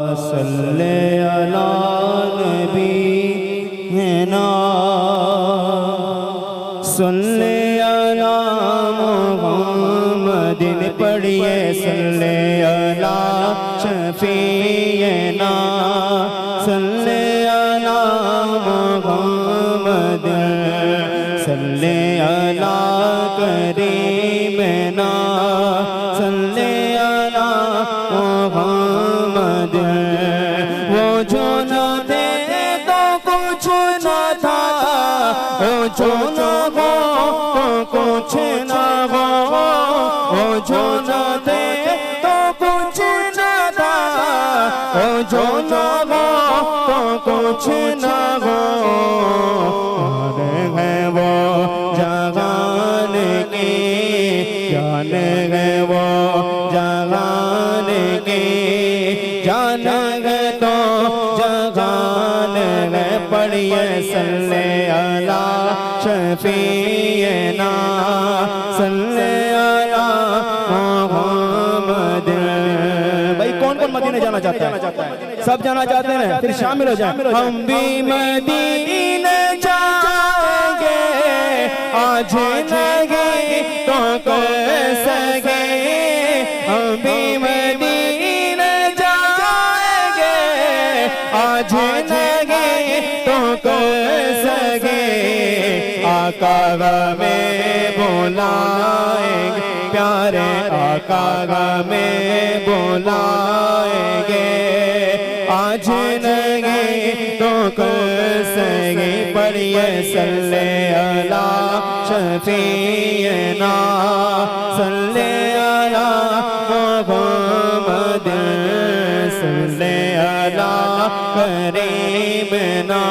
सल्ले अला नबीना सल्ले अला मुहम्मदिन पढ़िए सल्ले अला शफीना सल्ले अला मुहम्मदिन सल्ले अला करीमना सल्ले अला मुहम्मद वो जो न थे तो कुछ न था वो जो न हो तो कुछ न हो वो जो न थे तो कुछ न था वो जो न हो तो कुछ न हो है वो जहान की जान है वो जहान की जान है तो जहान है पढ़िए सल्ले अला शफीना सल्ले अला मुहम्मद। भाई कौन कौन मदीने जाना चाहता है? सब जाना चाहते हैं, फिर शामिल हो जाए। हम भी मदीने जाएंगे आज नहीं तो कैसे हम भी मदीने जाएंगे आज नहीं तो कैसे आका में बुलाएंगे प्यारे आका में बुलाएंगे आज नहीं तो कैसे पढ़िए सल्ले अला शफीना सल्ले अला मुहम्मद सल्ले अला करीमना